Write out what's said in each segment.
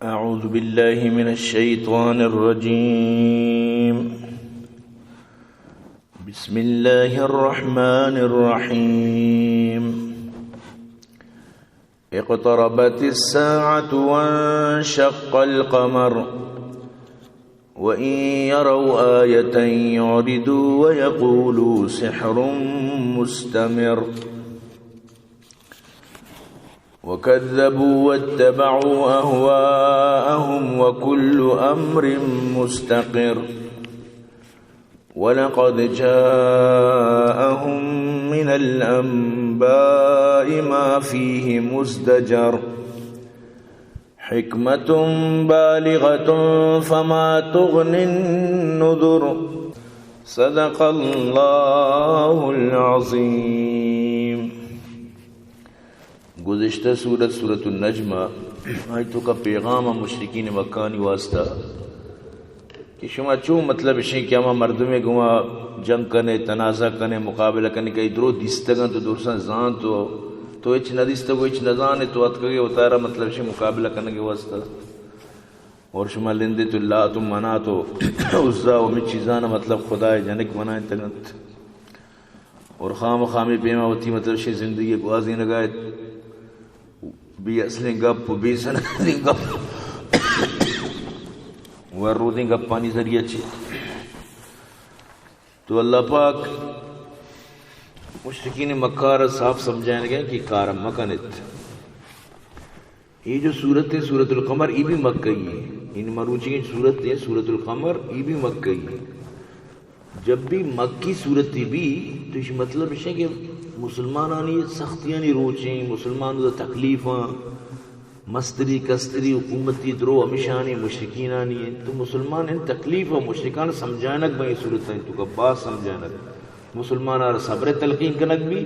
أعوذ بالله من الشيطان الرجيم. بسم الله الرحمن الرحيم. اقتربت الساعة وانشق القمر وإن يروا آية يعرضوا ويقولوا سحر مستمر وكذبوا واتبعوا أهواءهم وكل أمر مستقر ولقد جاءهم من الأنباء ما فيه مزدجر حكمة بالغة فما تغني النذر صدق الله العظیم. گزشتہ سورت النجم آیتوں کا پیغام مشرکین مکانی واسطہ کہ شما چوں مطلب شیں کہ ہما مردم گوا جنگ کنے تنازع کنے مقابلہ کنے کئی درو دیستگن تو درسان زان تو اچ ندیستگو اچ نزانے تو اتکگے اتارا مطلب شیں مقابلہ کرنے کے واسطہ اور شما لندے تو اللہ تم منا تو عزا و میں چیزانا مطلب خدا جنک منائیں تگنت اور خامی پیما ہوتی مطلب شیں زندگی کو آزی نگائے بی اصلیں گپ بی سنگیں گپ ورودیں گپ پانی ذریعہ چھے. تو اللہ پاک مشرکین مکہ صاف سمجھائیں گے کہ کارم مکنت. یہ جو صورت ہے سورت القمر یہ بھی مکئی ہے. ان مروچی کی صورت ہے سورت القمر یہ بھی مکئی ہے. جب بھی مکی صورت بھی تو اس مطلب ہے کہ مسلمانانی سختیاں نہیں روچیں مسلمانوں دا تکلیفاں مستری کستری حکومتی درو ہمیشانی مشرکینانی ہیں. تو مسلمان ان تکلیف و مشرکان سمجھانک بھائی صورت ہیں تو کا بات سمجھانک مسلمان آر صبر تلقین کنک بھی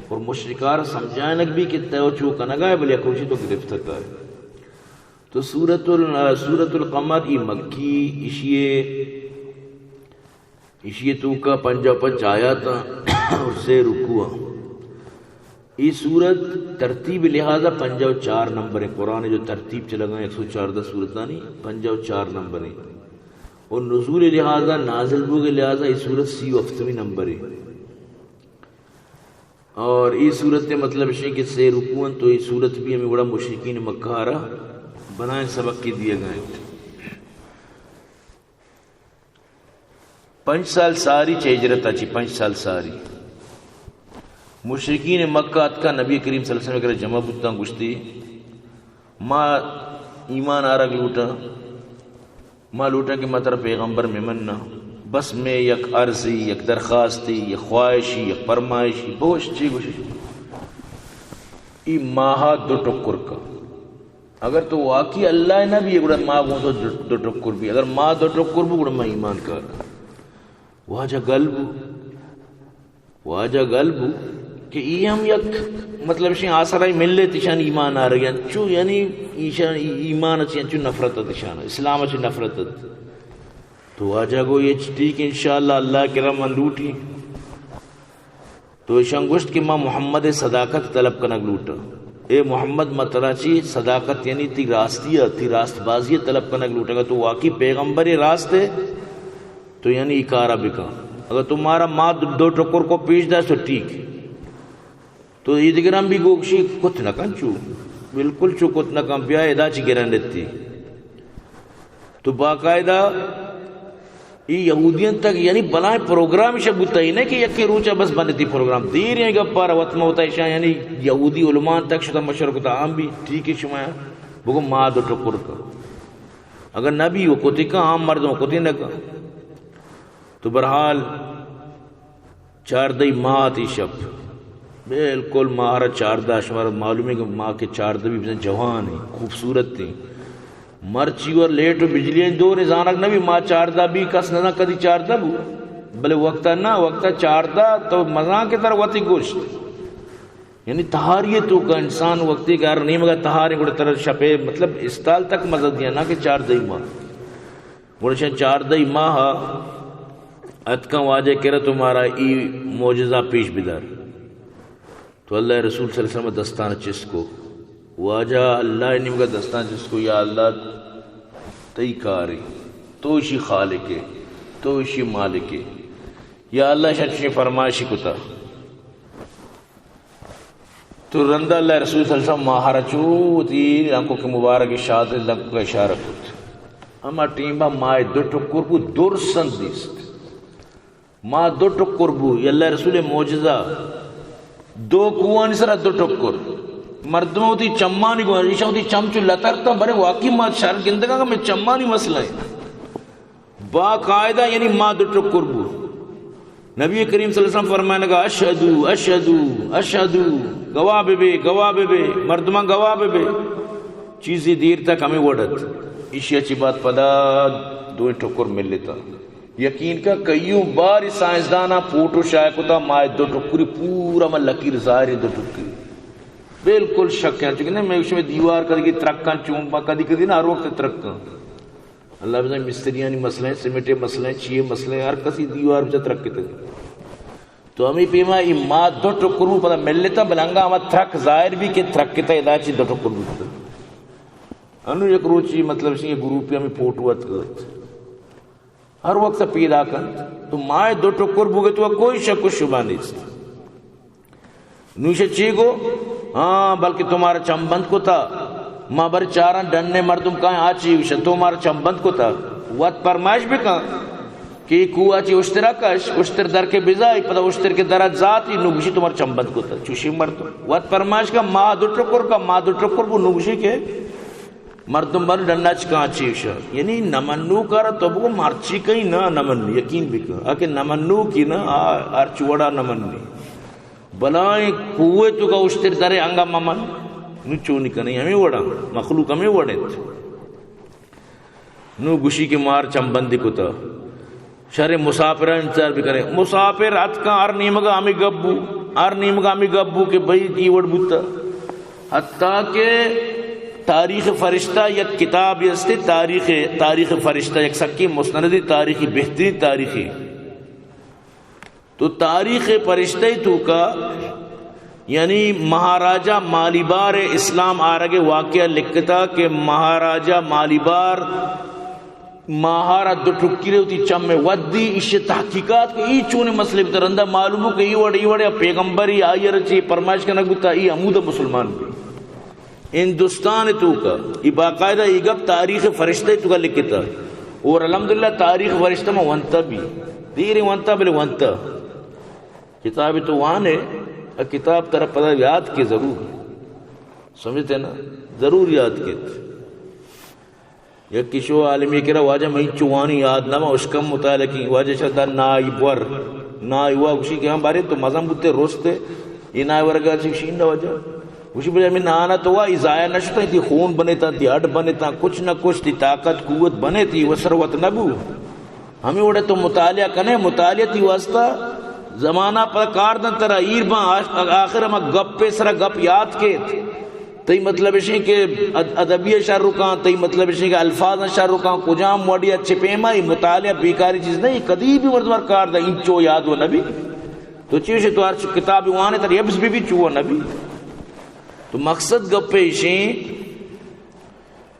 اور مشرکار سمجھانک بھی کہ تیو چو کنگا ہے بلی اکروشی تو گرفتر کر. تو سورت القمر ای مکی اشیے تو کا 55 آیات اور سے رکوع. یہ سورت ترتیب لہذا 54 نمبر ہے. قرآن جو ترتیب چلا گئے 114 سورتانی 54 نمبر ہے. اور نزول لہذا نازل بو کے لہذا یہ سورت 37 نمبر ہے. اور یہ سورت کے مطلب ہے کہ سے رکوع تو یہ سورت بھی ہمیں بڑا مشرکین مکہ بنائیں سبق کے دیے گئے. 5 سال ساری ہجرت اچھی 5 سال ساری مشرکین مکہ اتکا نبی کریم صلی اللہ علیہ وسلم جمع بودتا گشتی ما ایمان آرگ لوٹا کہ ما تر پیغمبر میں مننا بس میں یک عرضی یک درخواستی یک خواہشی یک فرمائشی بوش چی گوشی ای ماہا 2 ٹکر کا اگر تو واقعی اللہ نبی گوڑا ماہ گو تو 2 ٹکر بھی اگر ماہ 2 ٹکر بھی گوڑا میں ایمان کر واجہ قلب کہ یہ ہم یک مطلب شیں آسرائی ملے تشان ایمان آ رہی ہیں چو یعنی ایمان اچھی چو نفرت تشان اسلام اچھی نفرت تو واجہ گو یہ ٹھیک انشاءاللہ اللہ کرم من لوٹی. تو شنگوشت کہ ماں محمد صداقت طلب کنگ لوٹا. اے محمد متراچی صداقت یعنی تی راستیہ تی راست بازی طلب کنگ لوٹا گا تو واقعی پیغمبر راست ہے تو یعنی اکارا بکا. اگر تمہارا ماں 2 ٹکر کو پیش دا تو ٹھیک تو یہ دیگران بھی گوکشی کت نکن چو بالکل چو کت نکن پیا ادا چی گرن لیتی. تو باقاعدہ یہ یہودین تک یعنی بلائیں پروگرام شب ہوتا ہی نہیں کہ یکی روچہ بس بندتی پروگرام دیر ہیں گا پارا وطمہ ہوتا ہے یعنی یہودی علمان تک شدہ مشرق ہوتا عام بھی ٹھیک ہے شما بگو ماں 2 ٹکر کرو اگر نبی وہ کتی کا عام مردوں کتی نکا. تو برحال 4 ماہ تی شب بالکل ماہرہ 4 شمار معلوم ہے کہ ماہ کے 4 بھی جوان ہیں خوبصورت تھیں مرچی اور لیٹ و بجلی دو نظانک نبی ماہ 4 بھی کس نہ کدی 4 بو بلے وقتا نہ وقتا 4 تو مزاں کے طرح وقتی گوشت یعنی تہاری تو کا انسان وقتی کار نہیں مگا تہاری گوڑے طرح شپے مطلب استال تک مزد دیا نہ کہ 4 ماہ گوڑے شاید 4 ماہ اتکا واجہ کرا تمہارا ای معجزہ پیش بدار. تو اللہ رسول صلی اللہ علیہ وسلم دستان چس کو واجہ اللہ نمگا دستان جس کو یا اللہ تی کاری توشی خالق توشی مالک یا اللہ شخصی فرمائشی کتا تو رندہ اللہ رسول صلی اللہ علیہ وسلم ماہرہ چوتی لنکو کی مبارک شاد لنکو کا اشارہ کتا اما ٹیمبا مائے دو ٹکر بو درسن دیست ما دو ٹکر بو یا اللہ رسول موجزہ دو کوانی سرہ دو ٹکر مردمہ ہوتی چمانی کو ریشہ ہوتی چمچو لطرتا برے واقعی ما شہر گندگا کہ میں چمانی مسئلہ ہے باقاعدہ یعنی ما دو ٹکر بو نبی کریم صلی اللہ علیہ وسلم فرمائے گا اشہدو اشہدو اشہدو گواہ بے بے مردمہ گواہ بے چیزی دیر تک ہمیں وڑت اسی اچھی بات پدا دو ٹکر مل لیتا یقین کا کئیوں بار سائنسدانا پوٹو شائع کو تا مائے دو ٹکری پورا میں لکیر ظاہری دو ٹکری بالکل شک ہے چکہ میں اس میں دیوار کدی ترکاں چونپا کدی نا ہر وقت ترکاں اللہ بزن مستریانی مسئلہ ہیں سمیٹے مسئلہ ہیں چیئے مسئلہ ہیں ہر کسی دیوار بچہ ترک کے تک تو ہمیں پیما ای ما دو ٹکرو پتا مل لیتا بلنگا ہما ترک ظاہر بھی کہ ترک کے تا اداچی دو ٹکرو بھی انو یک روچی مطلب سے یہ گروپی ہمیں پوٹوات کرت ہر وقت پیدا کر تو مائے دو ٹکر بوگے تو کوئی شک و شبہ نہیں نوشہ چی گو ہاں بلکہ تمہارا چمبند کو تھا ماں بر چاران ڈننے مردم کہیں آچی وشہ تمہارا چمبند کو تھا وقت پرمائش بھی کہاں کہ کو آچی اشتراکش اشتر در کے بزائی پتا اشتر کے درات ذاتی نوگشی تمہارا چمبند کو تھا چوشی مردم وقت پرمائش کا ماں دو ٹکر بو نوگشی کے مردم بر ڈننا چکا آچی وشہ یعنی نمنو کارا تو بگو مارچی کہیں نا نمنو یقین بھی کہا آکے نمنو کی نا آرچوڑا نمنی بلائیں کوئے تو کا اشتر درے انگا ممن نو چونی کنی ہمیں وڑا مخلوق ہمیں وڑے نو گوشی کے مار چمبندی کو تا شر مسافرہ انتظار بھی کریں مسافر اتکا ار نیمگا ہمیں گبو کہ بھئی تی وڑ بوتا حتیٰ کہ تاریخ فرشتہ یک کتاب یستے تاریخ فرشتہ یک سکی مسندی تاریخی بہترین تاریخی تو تاریخ فرشتہ تو کا یعنی مہاراجہ مالیبار اسلام آرگے واقعہ لکھتا کہ مہاراجہ مالیبار مہارا دو ٹھکرے ہوتی چم میں ودی اس تحقیقات کو ای چونے مسئلے بھی ترندہ معلوم ہو کہ ای وڑے پیغمبری آئی رچی پرمائش کا نگتا ای عمودہ مسلمان بھی ہندوستان تو کا ای باقاعدہ ای گب تاریخ فرشتہ تو کا لکھتا اور الحمدللہ تاریخ فرشتہ میں ونتا بھی دیری ونتا بلے ونتا کتاب تو وہاں ہے کتاب طرح پتہ یاد کے ضرور سمجھتے نا ضرور یاد کے یک کشو عالمی کرا واجہ میں چوانی یاد نہ اس کم مطالعہ کی واجہ شدہ نائب ور نائب ور کشی کہ ہم بارے تو مزم بودتے روستے یہ نائب ور گا شین نہ واجہ کشی بجا میں نانا تو وہ ازایہ نشتا تھی خون بنے تا تھی ہڈ بنے تا کچھ نہ کچھ تھی طاقت قوت بنے تھی وہ سروت نبو ہمیں اڑے تو مطالعہ کنے مطالعہ تھی واسطہ زمانہ پر کاردن ترہ ایربان آخر ہم گپ پہ سرہ گپ یاد کے تی مطلب ہے کہ ادبی شاہ رکان تی مطلب ہے کہ الفاظ شاہ رکان کجام وڈی اچھے پیما یہ مطالعہ بیکاری چیز نہیں کدی بھی مردمار کاردن انچو یاد ہو نبی تو چیز تو ہر کتاب وانے تر یبس بھی چوہ نبی تو مقصد گپ پیشیں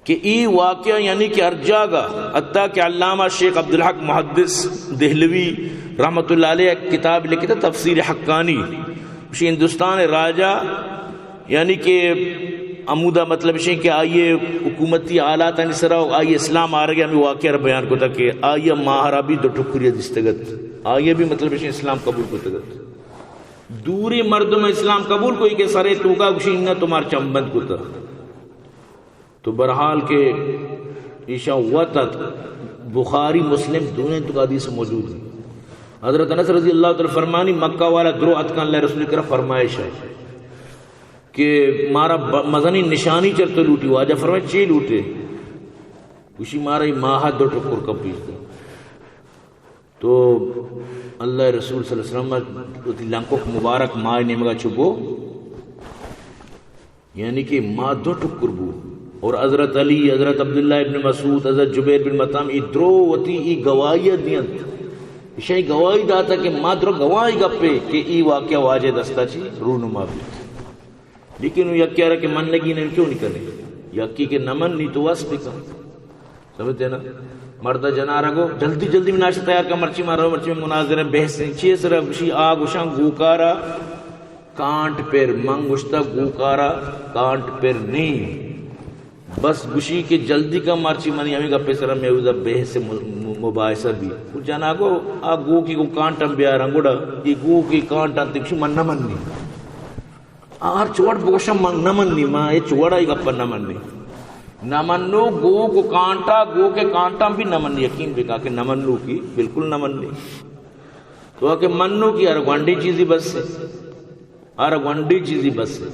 کہ ای واقعہ یعنی کہ ہر جاگہ حتیٰ کہ علامہ شیخ عبدالحق محدث دہلوی رحمت اللہ علیہ ایک کتاب لکھی تھا تفسیر حقانی اسی ہندوستان راجہ یعنی کہ عمودہ مطلب ہے کہ آئیے حکومتی آلات نسرہ آئیے اسلام آرگے ہمیں واقعہ بیان کو تھا کہ آئیے ماہرہ بھی دو ٹکریہ دستگت آئیے بھی مطلب ہے اسلام قبول کو تگت دوری مردم اسلام قبول کوئی کہ سرے توکا کشی انہا تمہار چمبند کو تھا تو برحال کے ایشا وطت بخاری مسلم دونیں تو حدیث موجود ہیں حضرت انس رضی اللہ تعالی فرمانی مکہ والا درو اتکان اللہ رسول کرا فرمائش ہے کہ مارا مزنی نشانی چرتے لوٹی واجہ فرمائے چی لوٹے کشی مارا ہی ماہا دو ٹکر کا پیشتا تو اللہ رسول صلی اللہ علیہ وسلم لنکو مبارک ماہ نمگا چھپو یعنی کہ ماہ دو ٹکر بو اور حضرت علی حضرت عبداللہ ابن مسعود حضرت جبیر بن مطعم ای درو وتی ای گواہی دیت شاہی گواہی داتا کہ ماں درو گواہی گپے کہ ای واقعہ واجہ دستا چی رونما بھی لیکن وہ یکی رہا کہ منگی نہیں کیوں نہیں کرے یکی کے نمن نہیں تو واسپی کا سمجھتے نا مردہ جنارہ کو جلدی جلدی میں ناشتہ تیار کا مرچی مارا مرچی میں مناظر بحثیں چیئے سر گوشی آگ وشاں گوکارا کانٹ پیر منگوشتا گوکارا کانٹ پیر نہیں بس گوشی کے جلدی کا مرچی منی ہمیں گپے سر میں اوزا بحث مباحثہ بھی کچھ جانا کو آگ گو کی کو کانٹم بیا رنگوڑا یہ گو کی کانٹم تکشی من نمن نہیں آر چوڑ بوشم من نمن نہیں ماں یہ چوڑا ہی گپا نمن نہیں نمنو گو کو کانٹا گو کے کانٹا بھی نمن یقین بھی کہا کہ نمنو کی بالکل نمن نہیں تو کہ منو کی ارگوانڈی چیزی بس سے ارگوانڈی چیزی بس سے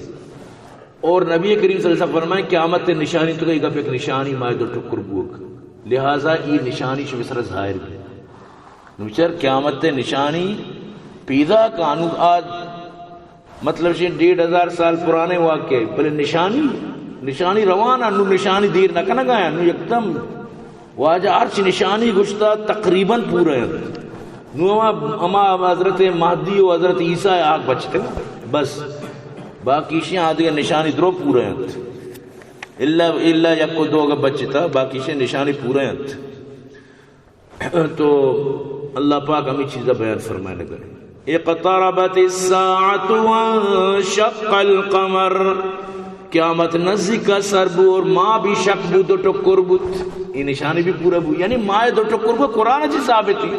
اور نبی کریم صلی اللہ علیہ وسلم فرمائے قیامت نشانی تو کہی گا ایک نشانی مائے دو ٹکر بوک لہٰذا یہ نشانی شمسر ظاہر بھی نوچر قیامت نشانی پیدا کانو آج مطلب 1500 سال پرانے واقعے بلے نشانی روانہ نو نشانی دیر نہ کنا گایا نو یکدم واجہ آرچ نشانی گشتا تقریباً پورا ہے نو اما حضرت مہدی و حضرت عیسیٰ آگ بچتے بس باقی شیئں آدھے نشانی درو پورا ہے اللہ یک کو دو اگر بچتا باقی شیئں نشانی پورا ہے تو اللہ پاک ہمیں چیزہ بیان فرمائے لگا اقتربت الساعت وانشق القمر قیامت نزدیک کا سربو اور ماں بھی شک بو دو ٹکر بوت یہ نشانی بھی پورا بو یعنی ماں دو ٹکر بو قرآن جی ثابت ہی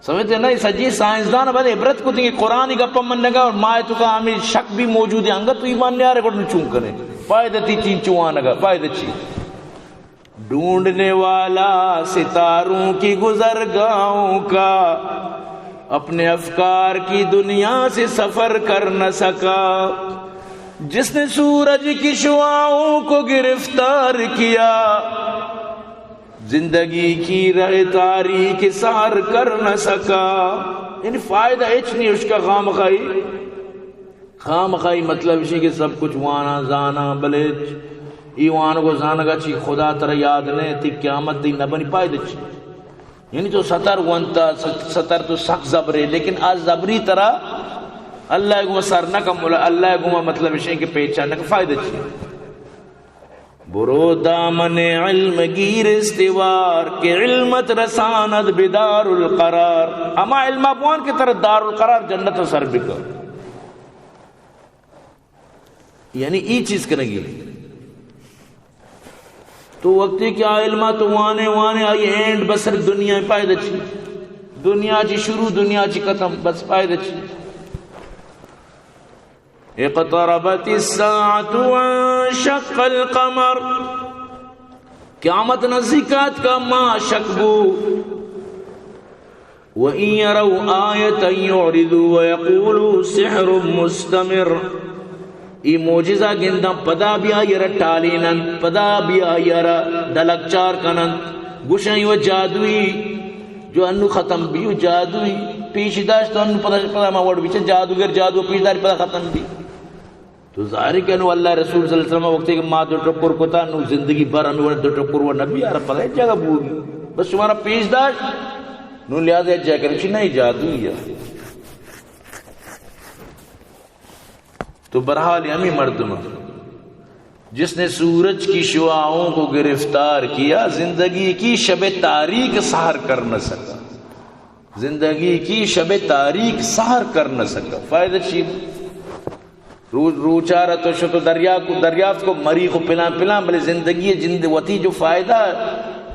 سمجھتے نا سجی سائنسدان بڑے عبرت کو دیں قرآن ہی گپا من لگا اور ماں تو کا ہمیں شک بھی موجود ہے انگا تو ایمان نہیں آ رہے کو چون کریں فائدہ تھی چین چوان لگا فائدہ چی ڈھونڈنے والا ستاروں کی گزرگاہوں کا اپنے افکار کی دنیا سے سفر کر نہ سکا جس نے سورج کی شعاعوں کو گرفتار کیا زندگی کی راہ تاریک سار کر نہ سکا یعنی فائدہ اچ نہیں اس کا خام خائی مطلب اسی کہ سب کچھ وانا زانا بلے ایوان کو زانگا چی خدا تر یاد نہیں تی قیامت دی نبنی فائدہ چی یعنی تو ستر ونتا ستر تو سخت زبرے لیکن آج زبری طرح اللہ گما سر نہ کم مولا اللہ گما مطلب اشیں کے پیچھا نہ فائدہ چاہیے برو دامن علم گیر استوار کے علمت رساند بدار القرار اما علم ابوان کی طرح دار القرار جنت و سر بکر یعنی ای چیز کرنگی تو وقتی کیا علمہ تو وانے آئی اینڈ بسر دنیا میں فائدہ چاہیے دنیا چی شروع دنیا چی ختم بس فائدہ چاہیے اقتربت الساعت وانشق القمر قیامت نزدیکات کا ما شک بو وَإِن يَرَوْا آیَةً يُعْرِضُوا وَيَقُولُوا سِحْرٌ مُسْتَمِرٌ ای موجزہ گندہ پدا بیا یرا ٹالینن پدا بیا یرا دلکچار کنن گوشن و جادوی جو انو ختم بھی جادوی پیش داشت تو انو پدا ما وڑ بیچے جادوگر جادو پیش داری پدا ختم بھی تو ظاہر کہ انو اللہ رسول صلی اللہ علیہ وسلم وقتی کہ ماں دو ٹکر کو تا انو زندگی بر انو دو ٹکر و نبی آرہ پدا ایک جگہ بھوگی بس شمارا پیش داشت نو لہذا ایک جگہ کرنچی نہیں جادوی ہے تو برحال ہمیں مردمہ جس نے سورج کی شعاعوں کو گرفتار کیا زندگی کی شب تاریک سحر کر نہ سکا زندگی کی شب تاریک سحر کر نہ سکا فائدہ چیز روچارہ تو شتو دریافت کو مری کو پلان بلے زندگی جند وتی جو فائدہ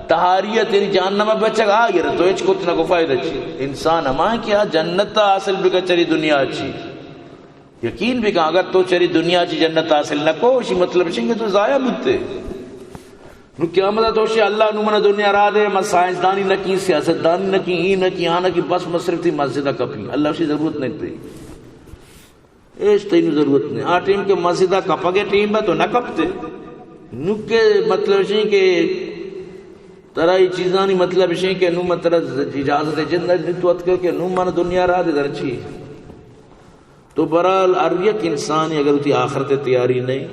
تہاریت تیری جہنم بچہ گا آگے رہا تو ایچ کو اتنا کو فائدہ چیز انسان ہماں کیا جنت حاصل بکا چلی دنیا اچھی یقین بھی کہا اگر تو چری دنیا چی جنت حاصل نہ کو اسی مطلب چنگے تو ضائع بودتے نو کیا مدد ہوشی اللہ نو من دنیا را دے میں سائنسدانی نہ کی سیاستدانی نہ کی ہی نہ کی آنا کی بس مصرف تھی مسجدہ کپی اللہ اسی ضرورت نہیں تھی ایش تینو ضرورت نہیں آ ٹیم کے مسجدہ کپا گے ٹیم ہے تو نہ کپتے نو کے مطلب چنگے کہ ترہ ہی چیزانی مطلب چنگے کہ نو مطلب اجازت جنت نتوت کر کے نو من دنیا را دے درچی تو برحال ہر یک انسانی اگر اتی آخرت تیاری نہیں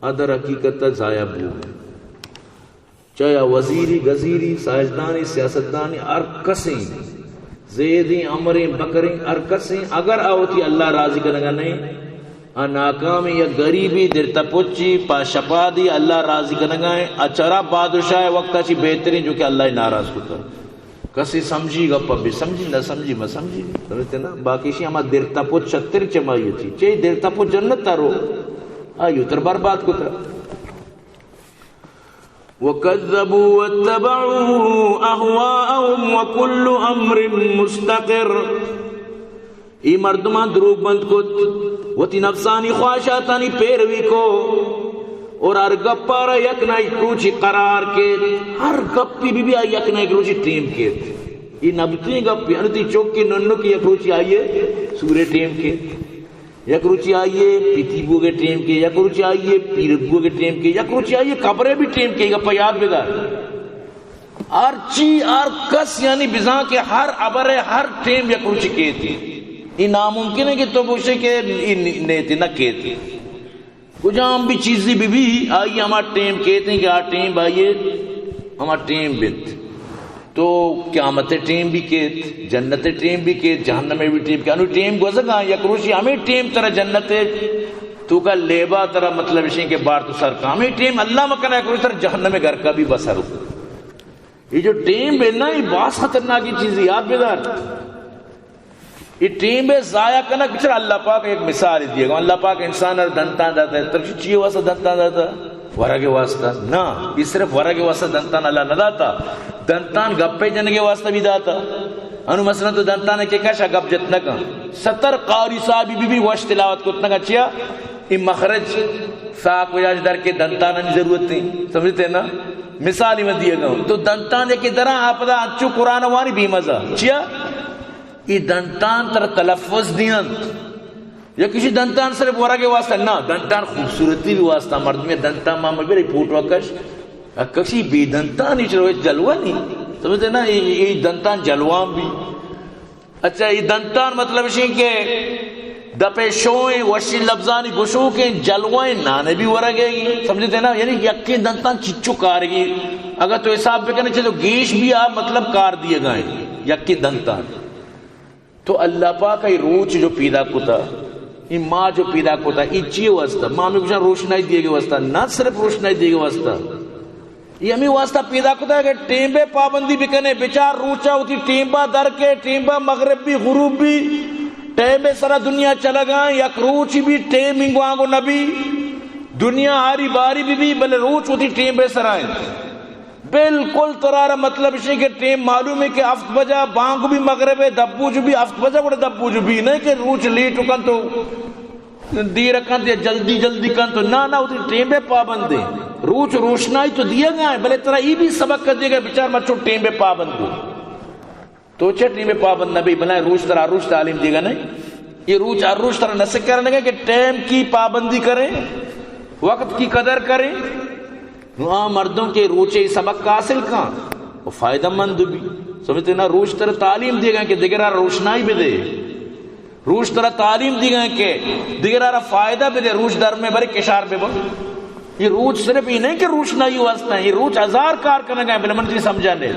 ادر حقیقت ضائع بو چاہے وزیری گزیری سائنسدانی سیاستدانی ہر کسیں زیدیں عمریں بکریں ہر کسیں اگر آوتی اللہ راضی کرنے گا نہیں ناکامی یا غریبی درتا پچی پا شپا دی اللہ راضی کنگائیں اچرا بادشاہ وقتا چی بہترین جو کہ اللہ ناراض کتا کسی سمجھی گا پا بھی سمجھی نہ سمجھی میں سمجھی سمجھتے نا باقی شی ہما درتا پچ چھتر چمائی تھی چاہی درتا پچ جنت تارو آئیو تر برباد کتا وَكَذَّبُوا وَاتَّبَعُوا أَهْوَاءَهُمْ وَكُلُّ أَمْرٍ مُسْتَقِرٍ ای مردمان دروگ بند کت وتی نفسانی خواہشاتانی پیروی کو اور ہر گپ پارا یک نہ روچی قرار کے ہر گپی بھی یک نہ روچی ٹیم کے یہ نبتی گپی انتی چوک کی ننو کی یک روچی آئیے سورے ٹیم کے یک روچی آئیے پیتی بو کے ٹیم کے یک روچی آئیے پیر بو کے ٹیم کے یک روچی آئیے قبرے بھی ٹیم کے گپا یاد بیدار ہر چی ہر کس یعنی بزاں کے ہر عبر ہر ٹیم یک روچی کے تھی یہ ناممکن ہے کہ تو بوشے کہ نیتی نہ کہتی کچھ ہم بھی چیزی بھی آئیے ہمارا ٹیم کہتے ہیں کہ آ ٹیم آئیے ہمارا ٹیم بیت تو قیامت ٹیم بھی کہت جنت ٹیم بھی کہت جہنم میں بھی ٹیم کہت انہوں ٹیم گوزا گا یا کروشی ہمیں ٹیم ترہ جنت تو کا لیبا ترہ مطلب اشیں کے بار تو سر کا ہمیں ٹیم اللہ مکنا ہے کروشی ترہ جہنم میں گھر کا بھی بسر ہو یہ جو ٹیم بینا یہ باس خطرناکی چیزی یاد بیدار یہ ٹیم بے ضائع کرنا کچھ اللہ پاک ایک مثال دیے گا اللہ پاک انسان اور دنتان داتا ہے ترشی چیئے واسطہ دنتان داتا ورہ کے واسطہ نا یہ صرف ورہ کے واسطہ دنتان اللہ نہ داتا دنتان گپے جن کے واسطہ بھی داتا انو مثلا تو دنتان ہے کہ کشا گپ جتنا کا 70 قاری صاحبی بھی وش تلاوت کو اتنا کا چیا یہ مخرج ساک وجاج در کے دنتان نہیں ضرورت تھی سمجھتے نا مثال ہی میں دیے گا تو دنتان ہے کہ درہ آپ دا انچو قرآن وانی بھی مزہ چیا یہ دنتان تر تلفظ دین یا کسی دنتان صرف ورہ کے واسطہ نا دنتان خوبصورتی بھی واسطہ مرد میں دنتان ماں میں بھی پھوٹو کش کسی بھی دنتان ہی چلو جلوہ نہیں سمجھتے نا یہ دنتان جلوان بھی اچھا یہ دنتان مطلب اسی کہ دپے شوئیں وشی لفظانی گشو کے جلوائیں نانے بھی ورہ گئے گی سمجھتے نا یعنی یکی دنتان چچو کار گی اگر تو حساب پہ کرنے چھے تو گیش بھی آپ مطلب کار دیے گئے یکی دنتان تو اللہ پاک یہ روچ جو پیدا کتا یہ ماں جو پیدا کتا یہ چیئے واسطہ ماں میں کچھ روشنائی دیے گئے واسطہ نہ صرف روشنائی دیے گئے واسطہ یہ ہمیں واسطہ پیدا کتا ہے کہ ٹیمبے پابندی بھی کنے بچار روچا ہوتی ٹیمبا در کے ٹیمبا مغرب بھی غروب بھی ٹیمبے سرا دنیا چلا گئے یک روچی بھی ٹیمنگو آنگو نبی دنیا آری باری بھی بلے روچ ہوتی ٹیمبے سرائیں بالکل ترارا مطلب اسی کہ ٹیم معلوم ہے کہ افت بجا بانگ بھی مغرب ہے دبو جو بھی افت بجا گوڑے دبو جو بھی نہیں کہ روچ لیٹو کن تو دیر کن تو جلدی جلدی کن تو نا ہوتی ٹیم بے پابند دیں روچ روشنائی تو دیا گیا ہے بلے ترہ یہ بھی سبق کر دیا گیا بچار مچو ٹیم بے پابند دو تو چھے ٹیم بے پابند نبی بلائے روچ ترہ روچ تعلیم دیا گا نہیں یہ روچ روچ ترہ نسک کرنے گا کہ ٹیم کی پابندی کریں وقت کی قدر کریں وہاں مردوں کے روچے سبق حاصل کہاں وہ فائدہ مند بھی سمجھتے نا روش طرح تعلیم دی گئے کہ دیگرہ روشنائی بھی دے روش طرح تعلیم دی گئے کہ دیگرہ فائدہ بھی دے روش در میں بڑے کشار پہ بول یہ روچ صرف ہی نہیں کہ روشنائی واسطہ ہے یہ روچ ہزار کار کرنے گئے بلے من جی سمجھانے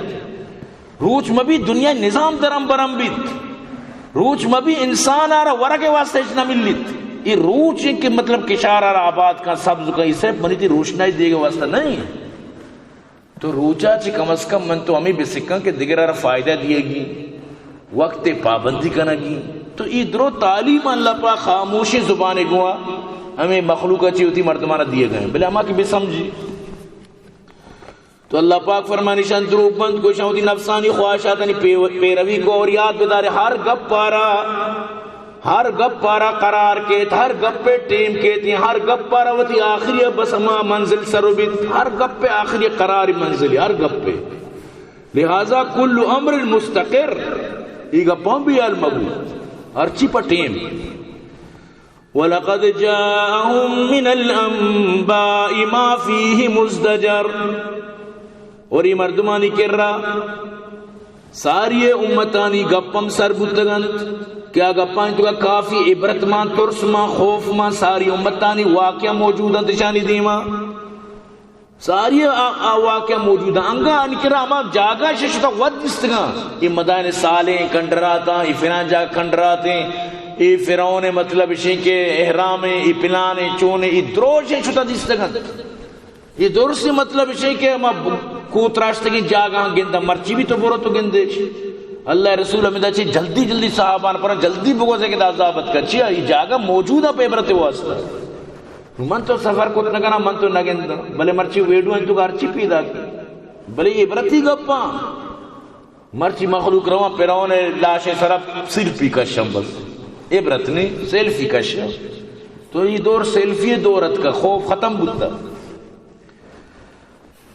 روچ مبی دنیا نظام درم برم بیت روچ مبی انسان آ رہا ورہ کے واسطے اچنا ملیت یہ روچ کے مطلب کشار آ رہا آباد کا سبز کا یہ صرف منی تھی روشنائی دے گا واسطہ نہیں تو روچا چی کم از کم من تو ہمیں بسکن کہ دیگر آرہ فائدہ دیے گی وقت پابندی کرنا گی تو یہ درو تعلیم اللہ پاک خاموشی زبانے گوا ہمیں مخلوقہ چی ہوتی مردمانہ دیے گئے بلے ہمیں کی بھی سمجھی تو اللہ پاک فرمانی شان دروگ بند کو شاہوتی نفسانی خواہشاتانی پیروی کو اور یاد بدارے ہر گپ پارا قرار کے ہر گپ پہ ٹیم کے تھی ہر گپ پارا وتی آخری بس اما منزل سروبت ہر گپ پہ آخری قرار منزل ہر گپ پہ لہذا کل امر مستقر یہ گپوں بھی المبو ہر چی پہ ٹیم وَلَقَدْ جَاءَهُم مِّنَ الْأَنبَاءِ مَا فِيهِ مُزْدَجَرٌ اور یہ مردمانی کر رہا ساری امتانی گپم سر بودگند کیا گپائیں تو کافی عبرت ماں ترس ماں خوف ماں ساری امتانی واقعہ موجود ہیں تشانی دیما ساری واقعہ موجود ہیں انگا انکرا ہما جاگا ششتا ود دستگا یہ مدائن سالیں کنڈراتا یہ فنان جاگا کنڈراتے ای فرعون مطلب اسی کہ احرام ای پلان چون ای دروش چھتا دیستگن یہ درست مطلب اسی کہ ہم کوت راشتگی جاگاں گندہ مرچی بھی تو برو تو گندے اللہ رسول امیدہ چھے جلدی جلدی صحابان پر جلدی بگوزے کہ دا عذابت کا چھے یہ جاگا موجودہ پیبرت واسطہ من تو سفر کو نگنا من تو نگندہ بلے مرچی ویڈو ہیں تو گارچی پیدا کی بلے یہ عبرتی گپاں مرچی مخلوق رواں پیراؤں نے لاش سرپ سیلفی کشم بس عبرت نہیں سیلفی کشم تو یہ دور سیلفی دورت کا خوف ختم بودتا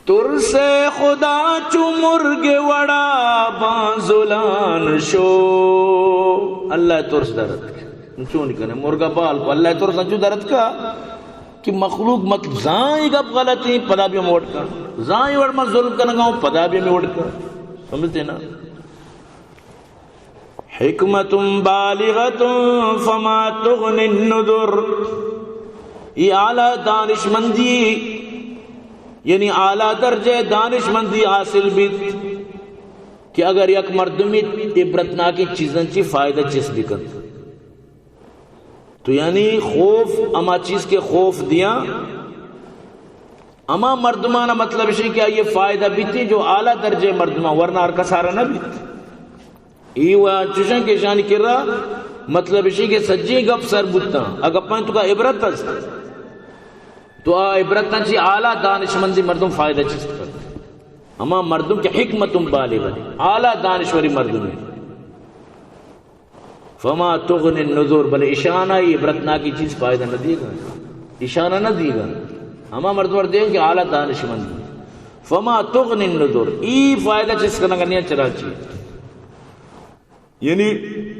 تر سے خدا چو مرگ وڑا بانزلان شو اللہ ترس درد چون کنے مرگا بال کو اللہ ترس چو درد کا کہ مخلوق مت زائیں گا غلطی پدا بھی موڑ کر زائیں وڑ میں ظلم کرنگا ہوں پدا بھی موڑ کر سمجھتے نا حکمت بالغت فما تغنی النذر یہ اعلیٰ دانش مندی یعنی اعلیٰ درجہ دانش مندی حاصل بھی کہ اگر یک مردمی عبرتناکی چیزیں چی فائدہ چیز بھی کرتا تو یعنی خوف اما چیز کے خوف دیا اما مردمانہ مطلب اسی کیا یہ فائدہ بھی تھی جو اعلیٰ درجہ مردمان ورنہ ارکا سارا نہ بھی تھی یہ وہ چوشن کے شانی کر رہا مطلب اسی کہ سجی گپ سر بودتا اگر پانچ تو کا عبرت تھا تو عبرت نہ چی اعلیٰ دانش مندی مردم فائدہ چیز کرتا اما مردم کے حکمتم بالغ اعلیٰ دانشوری مردم ہے فما تغنی النذر بلے اشانہ یہ عبرتنا کی چیز فائدہ نہ دیے گا اشانہ نہ دیے گا ہما مردور دیں کہ اعلیٰ دانش مندی فما تغنی النذر ای فائدہ چیز کرنا کرنی چرا چیز یعنی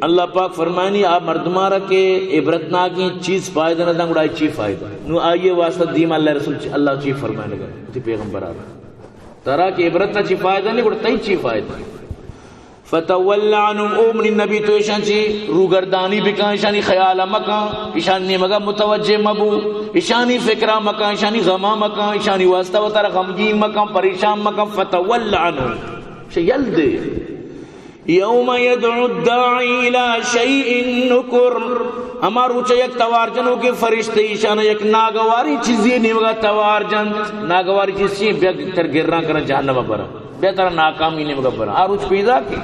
اللہ پاک فرمائنی آپ مردمارا کے عبرتنا کی چیز فائدہ نہ دیں گوڑائی چی فائدہ نو آئیے واسطہ دیم اللہ رسول اللہ چی فرمائنے گا تی پیغمبر آرہا ترا کہ عبرتنا چی فائدہ نہیں گوڑا تی چی فائدہ فتول عنہم اومنی نبی تو ایشان چی روگردانی بکان ایشانی خیالہ مکان ایشانی مگا متوجہ مبو ایشانی فکرہ مکان ایشانی غمہ مکان ایشانی واسطہ و ترہ غمگین مکان پریشان مکان فتول عنہم شیل دے یوم یدعو الداعی الى شیء نکر ہمارو چا یک توار جنوں کے فرشتے ایشان یک ناگواری چیزی نہیں مگا توار جن ناگواری چیز چیز بیتر گرران کرنا جہنم برا بیتر ناکامی نہیں مگا برا آروچ پیدا کی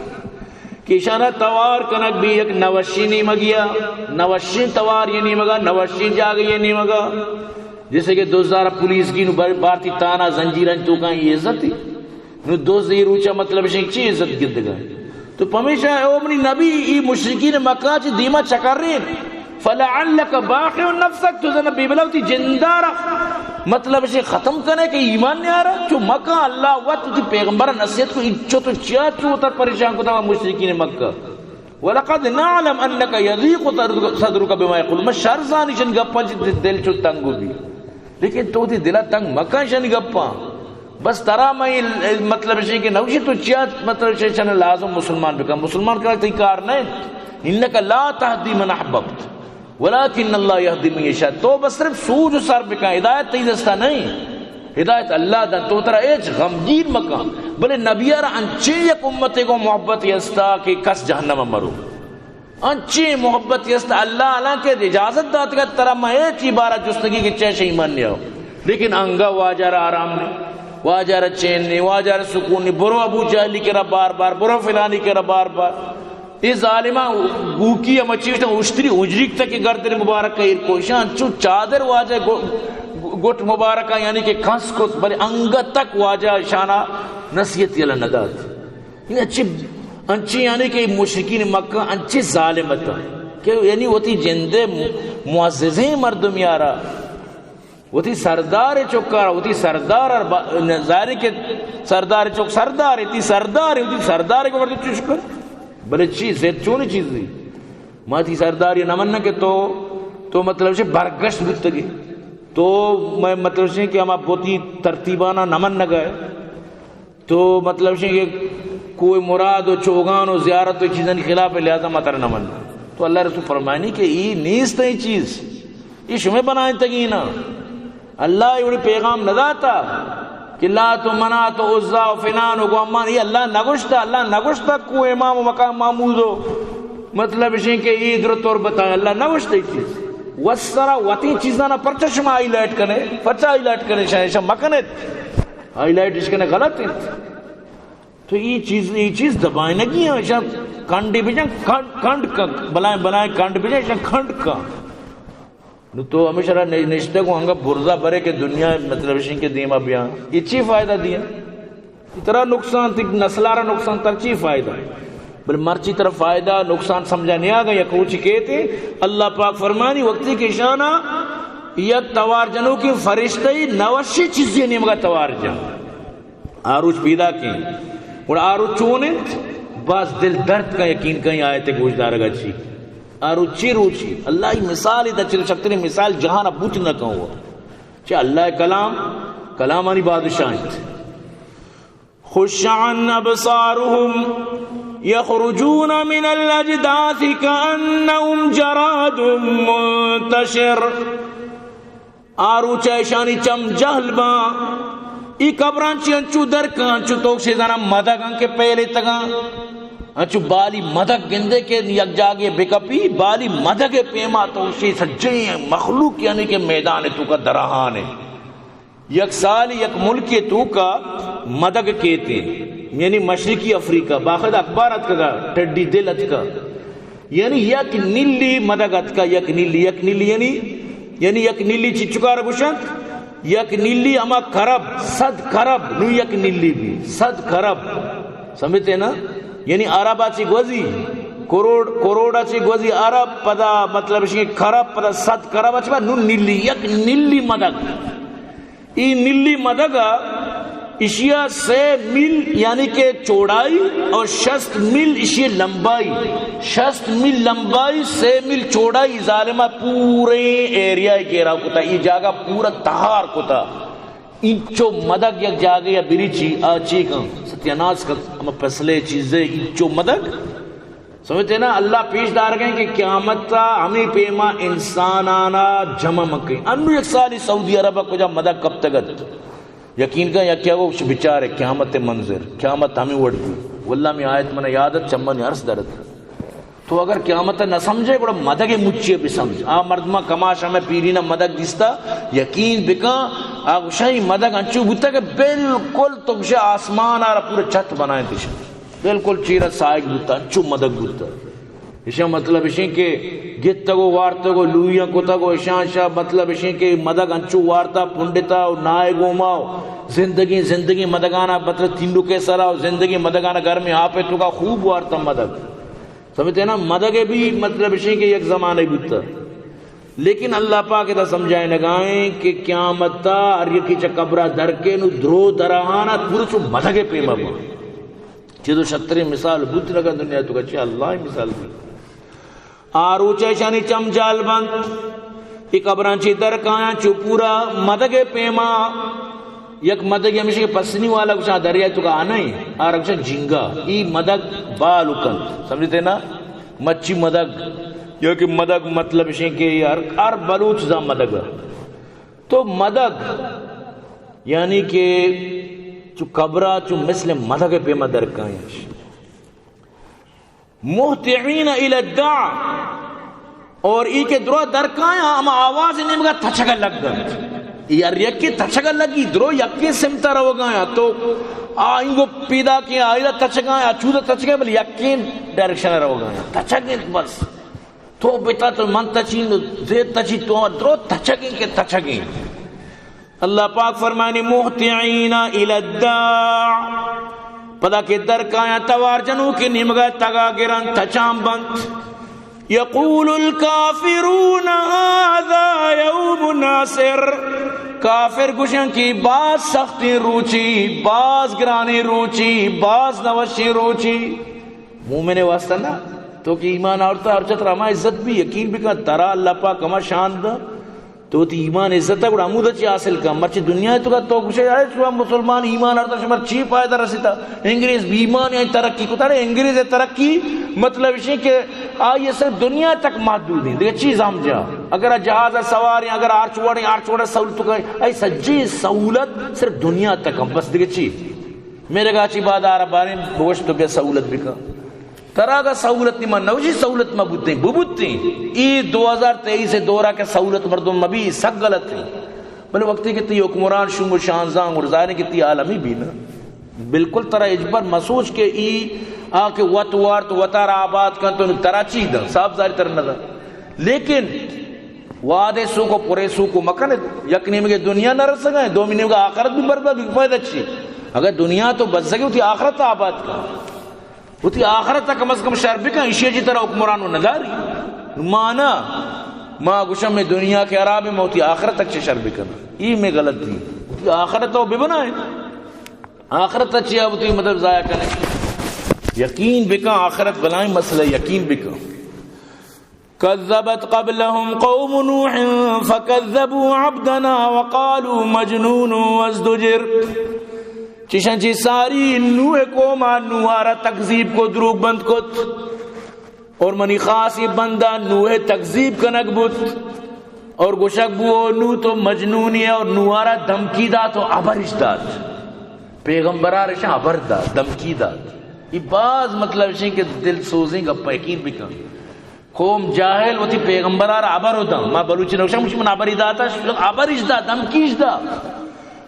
کہ ایشانہ توار کنک بھی یک نوشی نہیں مگیا نوشی توار یہ نہیں مگا نوشی جاگ یہ نہیں مگا جیسے کہ 2000 پولیس کی نو بارتی تانا زنجیرن تو کہیں یہ عزت تھی نو 2000 روچا مطلب چی عزت گرد گئے تو پمیشہ اومنی نبی ای مشرکین مکہ چی دیما چکرین فلعلک باقی نفسک تو زنبی بلوتی جندارا مطلب اسے ختم کرنے کہ ایمان نہیں آ رہا چو مکہ اللہ وقت تی پیغمبر نصیحت کو اچھو تو چیا چو تر پریشان کو تھا مشرکین مکہ وَلَقَدْ نَعْلَمْ أَنَّكَ يَذِيقُ صَدْرُكَ بِمَا يَقُولُ میں شرزانی شن گپا چی دل چو تنگو بھی لیکن تو تی دلہ تنگ مکہ شن گپا بس ترا میں مطلب ہے کہ نوشی تو چیا مطلب ہے چن لازم مسلمان بکا مسلمان کا تی کار نہیں انکا لا تہدی من احببت ولیکن اللہ یہدی من یشاء تو بس صرف سوج و سر بکا ہدایت تی دستا نہیں ہدایت اللہ دا تو ترا ایچ غمگین مکا بلے نبی را انچے یک امتے کو محبت یستا کہ کس جہنم مرو انچے محبت یستا اللہ علیہ کے اجازت داتا کہ ترا میں ایچ عبارت جستگی کے چیش ایمان نہیں ہو لیکن انگا واجر آرام نہیں واجر چین نہیں واجر سکون نہیں برو ابو جہلی کرا بار بار برو فلانی کرا بار بار یہ ظالمہ گوکی یا مچیوشتا اشتری اجریک تک گردر مبارکہ ایرکوشان چو چادر واجہ گٹ مبارکہ یعنی کہ کھنس کو بلے انگا تک واجہ شانہ نصیحت یلا نداد یہ انچی یعنی کہ مشرکین مکہ انچی ظالمتا کہ یعنی وہ تی جندے معززیں مردم یارا وہ تھی سردار چکارا وہ تھی سردار ظاہر کے سردار چک سردار تھی سردار وہ تھی سردار کو ورد چشکر بلے چیز زید چونی چیز دی ماں تھی سردار یہ نمنہ کہ تو مطلب سے برگشت بودتگی تو میں مطلب سے کہ ہم آپ بہت ہی ترتیبانہ نمن نہ گئے تو مطلب سے کہ کوئی مراد و چوگان و زیارت و چیزیں خلاف لہذا مطر نمن تو اللہ رسول فرمائنی کہ یہ نیست ہے چیز یہ شمیں بنائیں تگی نا اللہ یہ پیغام نہ داتا کہ لا تو منا تو عزا و فنان و گوامان یہ اللہ نگوشتا کو امام و مقام معمود ہو مطلب اسی کہ عید رو طور بتائیں اللہ نہ وشتے چیز وسرا وتی چیزاں نہ پرچشم ہائی لائٹ کرنے پچا ہائی لائٹ کرنے شاید مکنے ہائی لائٹ اس کرنے غلط ہے تو یہ چیز دبائیں نگی ہیں شاید کانڈی بھی جائیں کانڈ کا بلائیں کانڈ بھی جائیں شاید کھنڈ کا تو ہمیشہ نشتے کو ہنگا برزہ برے کے دنیا مطلب اسی کے دیمہ بیاں یہ چی فائدہ دیا اتنا نقصان تک نسلارا نقصان ترچی فائدہ بل مرچی طرف فائدہ نقصان سمجھا نہیں آگا یا کوچ کہتے اللہ پاک فرمانی وقتی کی شانہ یک توار جنوں کی فرشتہی نوشی چیزیں نہیں مگا توار جن آروچ پیدا کی اور آروچ چونے باز دل درد کا یقین کہیں آئے تھے گوش دارگا چی آروچی روچی اللہ ہی مثال ہی دا چل سکتے ہیں مثال جہاں بوچ نہ کہوں چاہے اللہ کلام آنی بادشاہ خشعن ابصارهم يخرجون من الاجداث كأنهم جراد منتشر آرو چیشانی چم جہل با ای قبران چی انچو درکان چو توک شیزانا مدگان کے پہلے تگان انچو بالی مدگ گندے کے یک جاگے بکپی بالی مدگ پیما توک شی سجی مخلوق یعنی کہ میدان تو کا درہان ہے یک سال یک ملک تو کا مدگ کہتے یعنی مشرقی افریقہ باخد اخبارت کا ٹڈی دلت کا یعنی یک نیلی مدگت کا یک نیلی یعنی یک نیلی چی چکا رگوشت یک نیلی اما کرب صد کرب نو یک نیلی بھی صد کرب سمجھتے نا یعنی عربہ چی گوزی کروڑا چی گوزی عرب پدا مطلب شی کرب پدا صد کرب اچھا نو نیلی یک نیلی مدگ ای نیلی مدگا اشیاء 6 میل یعنی کہ چوڑائی اور 60 میل اشیاء لمبائی 60 میل لمبائی 6 میل چوڑائی ظالمہ پورے ایریا گیرا کتا یہ جاگا پورا تہار کتا انچو مدگ یک جاگے یا بریچی آچی کا ستیاناز کا ہم پسلے چیزیں انچو مدگ سمجھتے نا اللہ پیش دار گئے کہ قیامت تا ہمیں پیما انسانانا جمع مکیں انو یک سالی سعودی عربہ کو جا مدد کب تگت یقین کا یا کیا وہ بچار ہے قیامت منظر قیامت ہمیں وڑ گئی واللہ میں آیت من یادت چمن عرص درد تو اگر قیامت نہ سمجھے بڑا مدد مچے بھی سمجھ مردمہ کماش ہمیں پیرینا مدد دیستا یقین بکا شاہی مدد انچو بوتا کہ بالکل تکشے آسمان آرہ پورا چھت بنائیں تیشا بالکل چیرہ سائق بوتا انچو مدد بوتا اشیاء مطلب اشیاء کہ گتا گو وارتا گو لویاں کتا گو اشیاء مطلب اشیاء کہ مدد انچو وارتا پنڈتا نائے گوماؤ زندگی مدگانا مطلب تینڈو کے سراؤ زندگی مدگانا گھر میں آپے تو کا خوب وارتا مدد سمجھتے ہیں نا مدگے بھی مطلب اشیاء کہ یک زمانہ بوتا لیکن اللہ پاک دا سمجھائے نگائیں کہ قیامت تا ہر یکی چا قبرہ درکے نو درو درہانا پورا چو مدگے پیما با چیزو شتری مثال بوت لگا دنیا تو کچھ اللہ مثال بھی آرو چیشانی چم جال بند ایک قبران چی درکایا چو پورا مدگے پیما یک مدگ ہمیشہ پسنی والا کچھ دریا تو کا آنا ہی آرکشا جنگا ای مدگ بالو کند سمجھتے نا مچی مدگ یا کہ مدگ مطلب ہے کہ ہر بلوچ زا مدگ تو مدگ یعنی کہ چو قبرہ چو مثل مدگ پہ مدر کائیں محتعین الى الدع اور ای کے درو در کائیں اما آواز انہیں مگا تھچگا لگ گا یار یکی تھچگا لگی درو یکی سمتا رو گایا تو انگو پیدا کیا آئیلا تھچگا ہے چودا تھچگا بل یکی ڈائریکشن رو گایا تھچگا بس تو بیتا تو من تچین زید تچی تو درو تھچگیں کہ تھچگیں اللہ پاک فرمانی محتعین الى الداع پدا کے در کایا توار جنو کی نمگا تگا گرن تچام بند یقول الکافرون هذا یوم ناصر کافر گوشن کی باز سختی روچی باز گرانی روچی باز نوشی روچی مومن واسطہ نا تو کہ ایمان آورتا اور چتر ہما عزت بھی یقین بھی کہا ترا اللہ پاک ہما شان دا تو تی ایمان عزت ہے بڑا عمودہ چی حاصل کا مرچی دنیا ہے تو کا تو کچھ ہے شوہ مسلمان ایمان آرتا شمار چی فائدہ رسیتا انگریز بھی ایمان یا ترقی کو تارے انگریز ترقی مطلب اسی کہ آئیے صرف دنیا تک محدود ہیں دیکھ چیز ہم جا اگر جہاز سوار ہیں اگر آرچوڑے سہولت تو کہیں ای سجی سہولت صرف دنیا تک ہم بس دیکھ چیز میرے گا چی بات آرہ بارے میں گوشت تو بے سہولت بھی کا ترا کا سہولت نہیں ماننا جی سہولت میں بوتے بوتے ای 2023 سے دورہ کے سہولت مردم مبی سب غلط ہیں بلے وقتی کتی حکمران شنگ و شانزاں اور ظاہر کتی عالمی بھی نا بالکل ترا اجبر مسوچ کے ای آکے وطوار تو وطار آباد کن تو ترا چی دا صاحب ظاہر تر نظر لیکن وعدے سو کو پورے سو کو مکن یک نیمے دنیا نہ رس گئے 2 مہینے کا آخرت بھی برباد بھی فائدہ اچھی اگر دنیا تو بچ سکے ہوتی آخرت آباد کا ہوتی آخرت تا کم از کم شرب کا اشیاء جی طرح حکمران و نداری مانا ما گوشم میں دنیا کے عراب میں ہوتی آخرت تک سے شرب کرنا یہ میں غلط تھی ہوتی آخرت تو بے بنائے آخرت اچھی ہوتی مطلب ضائع کرنے یقین بکا آخرت بنائیں مسئلہ یقین بکا كذبت قبلهم قوم نوح فكذبوا عبدنا وقالوا مجنون وازدجر چشن چی ساری نوح قوم نوارا تکذیب کو دروغ بند کت اور منی خاصی بندہ نوح تکذیب کنک بت اور گوشک بو نو تو مجنونی ہے اور نوارا دھمکی دا تو عبرش داد پیغمبرہ رشاں عبر دا دھمکی داد یہ بعض مطلب شیں کہ دل سوزیں گا پیکین بکن قوم جاہل ہوتی پیغمبر آرہ عبر ہوتا ما بلوچی نوشا مجھے من عبری داتا عبرش دا دمکیش دا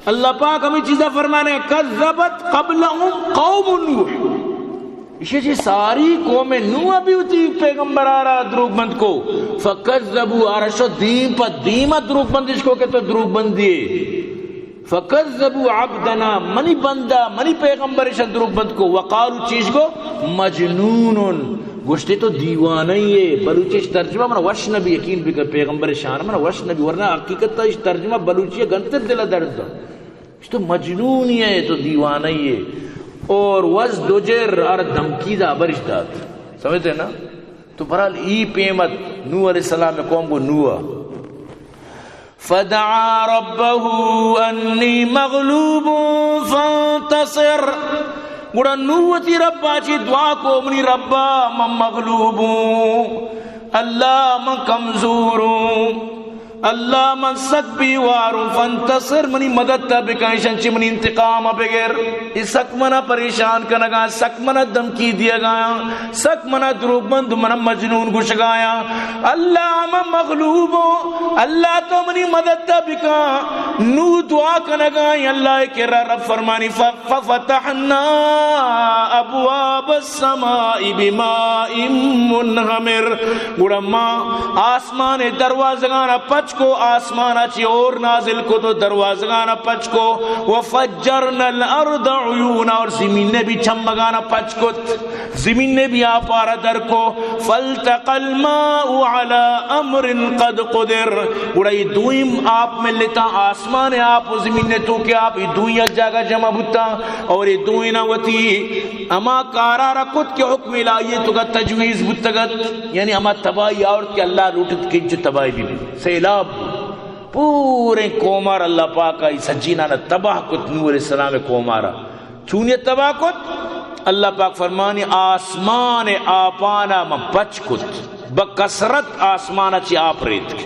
اللہ پاک ہمیں چیزہ فرمانے کذبت قبلهم قوم نوح اسی چیز ساری قوم نوح بھی ہوتی پیغمبر آرہ دروگ بند کو فکذبو آرہ شو دیم پا دیمہ دروگ بندش کو کہ تو دروگ بندیے فکذبو عبدنا منی بندہ منی پیغمبرش دروگ بند کو وقالو چیز کو مجنون گوشتے تو دیوانہ ہی ہے بلوچیش ترجمہ منا وش نبی یقین بکر پیغمبر شان منا وش نبی ورنہ حقیقت تا اس ترجمہ بلوچی گنتر دل درد دا اس تو مجنون ہی ہے تو دیوانہ ہی ہے اور وزدجر اور دھمکی دا برش داد سمجھتے نا تو برحال ای پیمت نوح علیہ السلام میں قوم کو نوح فدعا ربه انی مغلوب فانتصر گوڑا نوتی ربا چی دعا کو منی ربا من مغلوبوں اللہ من کمزوروں اللہ من سک بیواروں فانتصر منی مدد تا بکائشن چی منی انتقام بغیر اس سک منا پریشان کنگا سک منا دمکی دیا گایا سک منا دروگ بند منا مجنون گوش گایا اللہ من مغلوبوں اللہ تو منی مدد تا بکا نو دعا کنگا اللہ کے رب فرمانی ففتحنا ابواب السماء بماء منہمر گوڑا ماں آسمان دروازگانا پچ کو آسمانا چی اور نازل کو تو دروازگانا پچ کو وفجرنا الارض عیونا اور زمین نے بھی چمگانا پچ کو زمین نے بھی آپارا در کو فالتقى الماء على امر قد قدر گوڑا یہ دوئیم آپ میں لیتا آسمان آپ و زمین نے تو کہ آپ یہ دوئیں جاگہ جمع بتا اور یہ دوئیں نوتی اما کارا رکھت کے حکم الہی تو کا تجویز بتگت یعنی اما تباہی اور کہ اللہ لوٹت کی جو تباہی بھی سیلاب پورے قومار اللہ پاک کا سجینہ نے تباہ کت نوح علیہ السلام قومارا چونیہ تباہ کت اللہ پاک فرمانی آسمان آپانا من پچ کت بکسرت آسمانا چی آپ ریت کے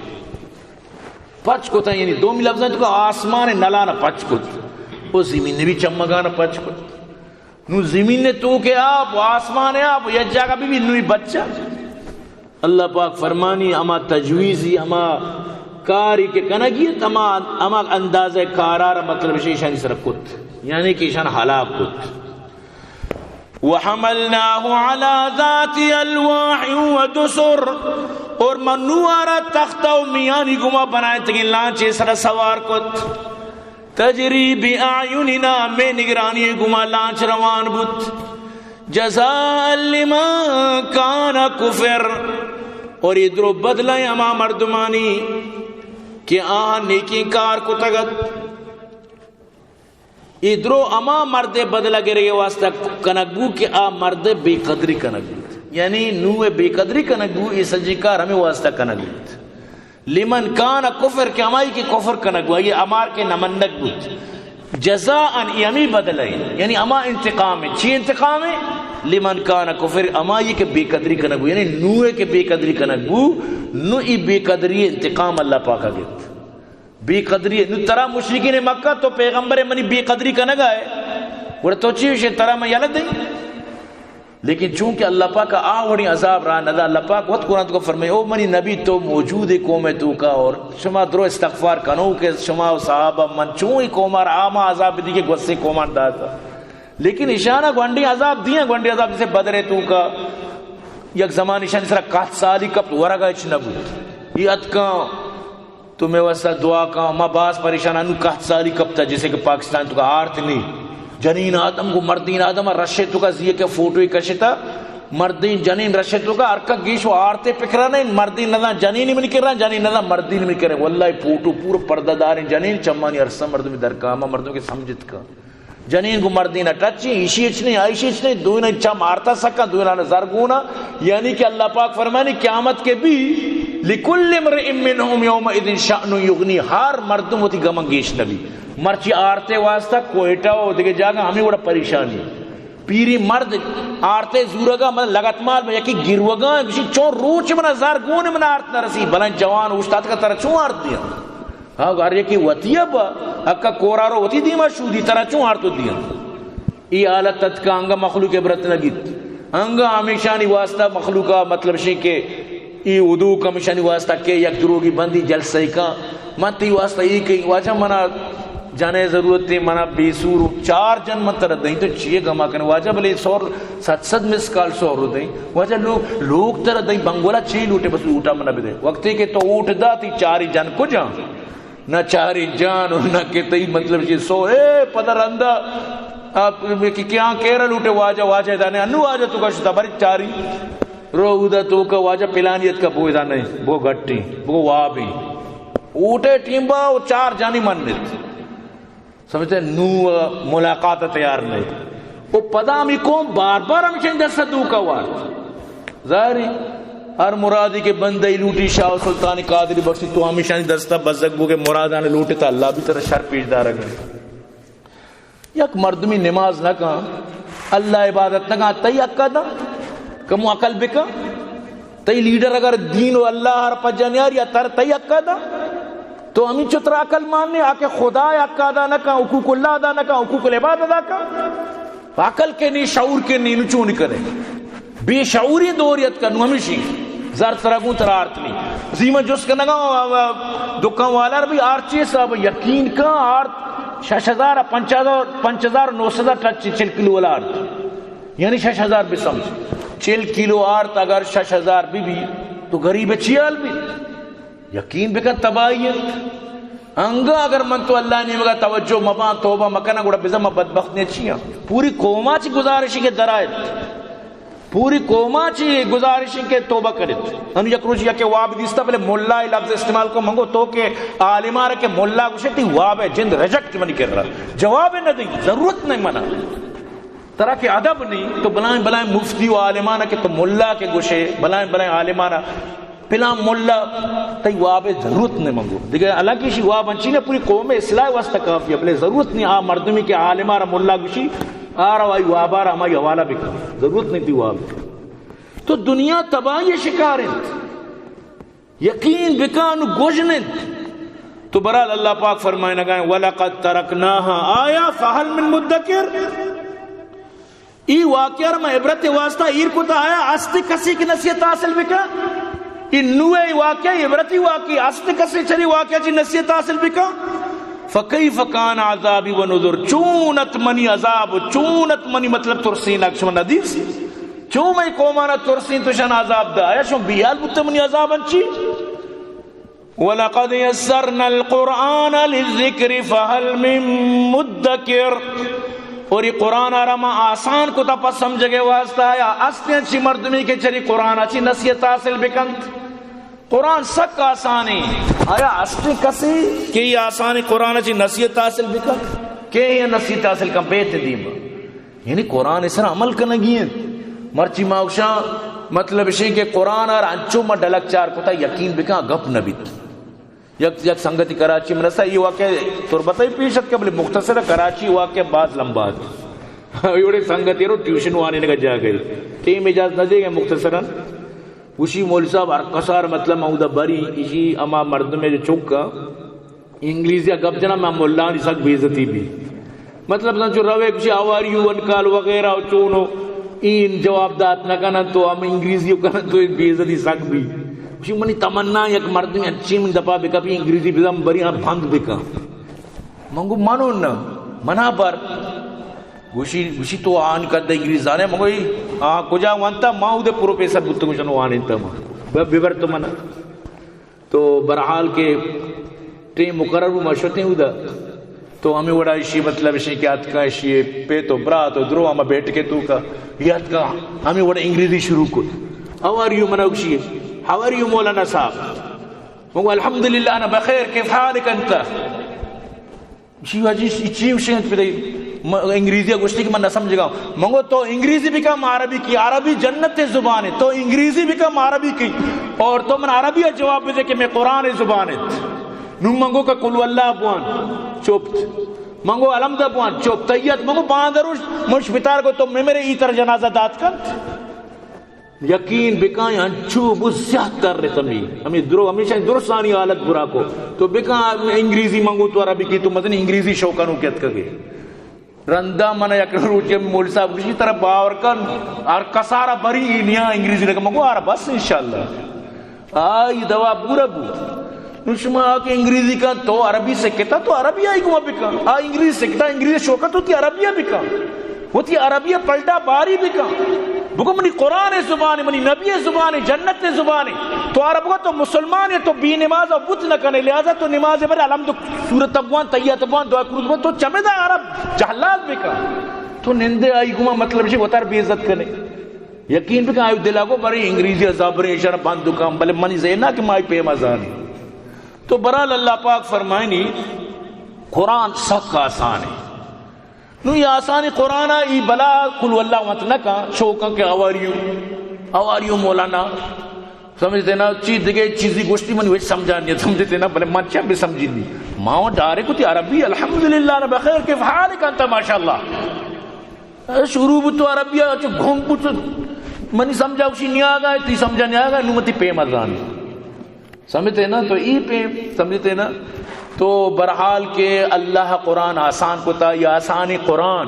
پچ کتا یعنی دو لفظ ہیں تو آسمان نلانا پچ کت وہ زمین نے بھی چمگانا پچ کت نو زمین نے تو کہ آپ آسمان آپ یہ جاگہ بھی نوی بچہ اللہ پاک فرمانی اما تجویزی اما کاری کے کنگیت اما انداز کارار مطلب شیشانی سر کت یعنی کہ شان حلاق کت وحملناه على ذات الواح ودسر اور منوارا تختہ و میانی گما بنائے تکن لانچے سر سوار کت تجری بی اعیننا میں نگرانی گما لانچ روان بت جزاء لمن کان کفر اور ادھرو بدلائیں اما مردمانی کہ آہاں نیکی کار کو تگت ادھرو اما مرد بدلہ گرے واسطہ کنگو کہ آ مرد بے قدری کنگو یعنی نوے بے قدری کنگو یہ سجی کار ہمیں واسطہ کنگو لمن کان کفر کہ امائی کی کفر کنگو یہ امار کے نمنک بود جزاءن یہ ہمیں بدلائیں یعنی اما انتقام ہے چی انتقام ہے لمن کان کفر اما یہ کہ بے قدری کنگو یعنی نوے کے بے قدری کنگو نو ای بے قدری انتقام اللہ پاکا گیت بے قدری نو ترا مشرکین مکہ تو پیغمبر منی بے قدری کنگا ہے وہ تو چیوشے ترا میں یلد دیں لیکن چونکہ اللہ پاک کا آوڑی عذاب رہا ندا اللہ پاک وقت قرآن کو فرمائے او منی نبی تو موجود ہے قوم تو کا اور شما درو استغفار کنو کہ شما و صحابہ من چون ہی قومار آما عذاب دی کے گوسے قومان داتا لیکن اشانہ گوانڈی عذاب دیا گوانڈی عذاب جسے بدرے تو کا یک زمان اشان سرا 7 سالی کب ورگا اچ نبود یہ اتکا تمہیں واسطہ دعا کا ما باز پریشان انو 7 سالی کب تا جسے کہ پاکستان تو کا آرت نہیں جنین آدم کو مردین آدم رشے تو کا زیے کے فوٹوی کشتا مردین جنین رشے تو کا ارکا گیشو آرتے پکرا نہیں مردین ندا جنین میں کر رہا جنین ندا مردین میں کر رہا واللہ فوٹو پورا پردہ دار جنین چمانی عرصہ مردوں میں درکاما مردوں کے سمجھت کا جنین کو مردین ٹچی ایشیچ نہیں آئیشیچ نہیں دوینا چا مارتا سکا دوینا زرگونا یعنی کہ اللہ پاک فرمانی قیامت کے بھی لکل امرئ منہم یومئذ شأن یغنی ہر مردوں ہوتی گمنگیش نبی مرچی آرتے واسطہ کوئٹا ہو دیکھے جاگا ہمیں بڑا پریشانی پیری مرد آرتے زورگا مطلب لگت مال میں یکی گروگا کسی چون روچ منا زرگون منا آرت نہ رسی بلان جوان اوشتات کا طرح چون آرت دیا ہاں گار یکی وطیہ با اکا کورارو وطی دیما شودی طرح چون آرتو دیا ای آلت تدکا انگا مخلوق عبرت نگیت انگا ہمیشانی واسطہ مخلوقا مطلب شئی کہ ای ودو کا ہمیشانی واسطہ کہ یک دروگی بندی جلسے کا من تی واسطہ ای کہ واجہ منا جانے ضرورت تھی منا بے سور 4 جن منتر دیں تو چیئے گما کرنے واجہ بلے 700 مسکال 100 رو دیں واجہ لوگ تر دیں بنگولا 6 لوٹے بس لوٹا منا بھی دیں وقتی کہ تو اوٹ دا تی 4 جن کو جان نہ 4 جان نہ کہ تی مطلب چیز 100 اے پدر اندہ آپ کیا کہہ رہا لوٹے واجہ دانے انو واجہ تو کا شتا بری 4 رو دا تو کا واجہ پلانیت کا بوئی دانے بو گھٹی بو وابی اوٹے ٹیم با 4 جانی منت سمجھتے نو ملاقات تیار نہیں وہ پدامی قوم بار بار ہمشن جس صدو کا وارد ظاہری ہر مرادی کے بندے لوٹی شاہ سلطانی قادری بخشی تو ہمیشہ دستہ بزرگوں کے مرادانے لوٹی تا اللہ بھی طرح شر پیش دار گئے یک مردمی نماز نہ کہاں اللہ عبادت نہ کہاں تی اکا دا کمو عقل بکا تی لیڈر اگر دین و اللہ ہر پجانیار یا تر تی اکا دا تو ہمیں چترا عقل ماننے آکے خدا اکا ادا نہ کہاں حقوق اللہ ادا نہ کہاں حقوق العباد ادا کہاں عقل کے نہیں شعور کے نہیں نچو نہیں کرے بے شعوری دوریت کا نو ہمیشی زر ترگوں تر آرت نہیں زیمہ جس کا نگا دکان والا بھی آرچی صاحب یقین کا آرت 6,000 5,900 ٹچ 4 کلو والا آرت یعنی 6,000 بھی سمجھ 4 کلو آرت اگر 6,000 بھی تو غریب چیال بھی یقین بکا تباہیت انگا اگر من تو اللہ نے مگا توجہ مبان توبہ مکنا گوڑا بزم بدبخت نے چیا پوری قوما چی گزارشی کے درائت پوری قوما چی گزارشی کے توبہ کرت انو یک روز یا کہ واب دیستا پہلے مولا لفظ استعمال کو منگو تو کہ عالمہ رکھے مولا گوشتی واب ہے جند رجکٹ منی کر رہا جواب نہ دی ضرورت نہیں منا طرح کے ادب نہیں تو بلائیں بلائیں مفتی و عالمانہ کہ تو مولا کے گوشے بلائیں بلائیں عالمانہ پلا مولا تی واب ضرورت نہیں منگو دیکھیں اللہ کی شی واب انچی نے پوری قوم اصلاح واسطہ کافی ہے بلے ضرورت نہیں آ مردمی کے عالمہ را مولا گوشی آ رہا وائی وابا را ہماری حوالہ بکا ضرورت نہیں تھی واب تو دنیا تباہی شکارن یقین بکانو گوجنن تو برال اللہ پاک فرمائے نگائیں وَلَقَدْ تَرَكْنَاهَا آیا فَحَلْ مِن مُدَّكِرْ ای واقعہ میں عبرت واسطہ ایر کو تا آیا استے کسی کی نصیحت حاصل بکا نوے واقعہ عبرتی واقعی استے کسی چلی واقعہ چی نصیحت حاصل بکا فکیف کان عذابی و نذر چونت منی عذاب چونت منی مطلب ترسین اکشمن حدیث چون میں قومانا ترسین تشن عذاب دا آیا شون بیال بودتا منی عذاب انچی وَلَقَدْ يَسَّرْنَا الْقُرْآنَ لِلذِّكْرِ فَهَلْ مِن مُدَّكِرْ اور یہ قرآن آرما آسان کو تا پس سمجھ گئے واسطہ آیا استے چی مردمی کے چلی قرآن اچھی نصیحت حاصل بکند قرآن سک آسانی آیا استے کسی کہ یہ آسانی قرآن اچھی نصیحت حاصل بکند کہ یہ نصیحت حاصل کم بیت دیما یعنی قرآن اس طرح عمل کرنگی ہے مرچی ماوشا مطلب اسی کہ قرآن اور انچو میں ڈلک چار کو تا یقین بکا گپ نبیت یک سنگتی کراچی میں رسا یہ واقعہ تربتہ ہی پیشت کے بلے مختصر کراچی واقعہ بعض لمبا یہ سنگتی رو ٹیوشن وانے نے جا گئی ٹیم اجازت نہ دے گئے مختصراً اسی مول صاحب ارکسار مطلب مہودہ بری اسی اما مرد میں جو چکا انگلیسی گپ جنا میں مولا نہیں سک بیزتی بھی مطلب سنچو روے کسی آواریو انکال وغیرہ چونو این جواب دات نہ کنا تو ہم انگریزی کنا تو بے عزتی سک بھی اسی منی تمنا یک مرد میں اچھی من دپا بکا بھی انگریزی بزم بری ہاں بھند بکا منگو مانو نا منا پر گوشی تو آن کرد انگریز آنے منگو کجا وانتا ماں دے پروفیسر بودتا گوشنو آنے انتا ماں بیبر تو منا تو برحال کے ٹیم مقرر وہ مشوتے ہوں دا تو ہمیں وڑا اشی مطلب اشی کہ آت کا اشی پہ تو برا تو درو ہمیں بیٹھ کے تو کا یہ آت کا ہمیں وڑا انگریزی شروع کو how are you منا اکشی how are you مولانا صاحب منگو الحمدللہ انا بخیر کیف حالک انتا اسی واجی اچھی اشیت پہ دی انگریزی گوشتی کہ میں نہ سمجھ گا منگو تو انگریزی بھی کم عربی کی عربی جنت زبان ہے تو انگریزی بھی کم عربی کی اور تو من عربی جواب دے کہ میں قرآن زبان ہے نو منگو کا قلو اللہ بوان چوپت منگو علمد بوان چوپ تیت منگو باندروش مش بتار کو تو میرے ایتر جنازہ دات کن یقین بکائیں انچو بزیاد کر رہے تمی ہمیں ہمیشہ درستانی حالت برا کو تو بکائیں انگریزی منگو تو عربی کی تو مزن انگریزی شوکانو کہت کگے رندہ منہ یک روچے مول صاحب کسی طرح باور کن اور کسارہ بری نیا انگریزی لگا منگو آرہ بس انشاءاللہ آئی دوا پورا بو نشما آکے انگریزی کا تو عربی سکتا تو عربی آئی گوا بکا انگریزی سکتا انگریزی شوکت ہوتی عربیہ بکا ہوتی عربیہ پلٹا باری بکا بکو منی قرآن زبانی منی نبی زبانی جنت زبانی تو عرب تو مسلمان ہے تو بی نماز و بت نہ کرنے لہذا تو نماز برے الحمد سورت ابوان تیات ابوان دعا کروز بوان تو چمیدہ عرب جہلات بکا تو نندے آئی گما مطلب شے وطار بے عزت کرنے یقین بکا آئیو دلا کو برے انگریزی عذابریں اشارہ باندھو کام بلے منی زینا کہ مائی پہ مزانی تو برال اللہ پاک فرمائنی قرآن سخت آسان ہے نو یہ آسانی قرآن ای بلا قلو اللہ مطلقا شوکا کہ آواریو مولانا سمجھتے نا چیز دگے چیزی گوشتی من ویچ سمجھانی ہے سمجھتے نا بلے من چاہ بھی سمجھی دی ماں ڈارے کو تی عربی الحمدللہ نا بخیر کیف حالک انتا ماشاءاللہ شروع تو عربی اچھو گھوم پوچھو منی سمجھا کچھ نہیں آگا تی سمجھا نہیں آگا نومتی پہ مزانی سمجھتے نا تو ای پہ سمجھتے نا تو برحال کے اللہ قرآن آسان کو تا یہ آسانی قرآن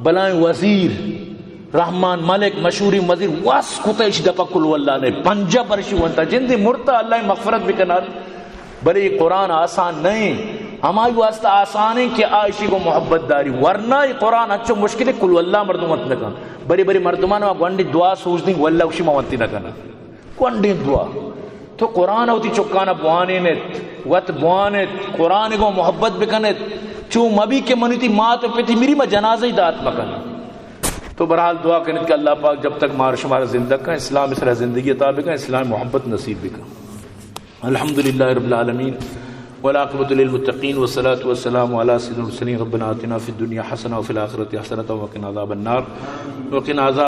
بلائیں وزیر رحمان ملک مشہوری وزیر واس کتا اش دپا کلو اللہ نے پنجہ برشی وانتا جندی مرتا اللہ مغفرت بھی کنار بلے یہ قرآن آسان نہیں ہماری واسطہ آسان ہے کہ عائشی کو محبت داری ورنہ یہ قرآن اچھو مشکل ہے کلو اللہ مردمت نکن بڑی بڑی مردمان گوانڈی دعا سوچ دیں واللہ اکشی موانتی نکن گوانڈی دعا تو قرآن ہوتی چکانا بوانینت وط بوانت قرآن کو محبت بکنت چو مبی کے منیتی ماں تو پیتی میری میں جنازہ ہی دات مکن تو برحال دعا کرنے کہ اللہ پاک جب تک مار شمار زندہ کا اسلام اس طرح زندگی عطا بکا اسلام محبت نصیب بکا الحمدللہ رب العالمین والعاقبۃ للمتقین والصلاة والسلام علی سیدنا المرسلین ربنا آتنا فی الدنیا حسنہ وفی الآخرۃ حسنہ وقنا عذاب النار وقنا عذاب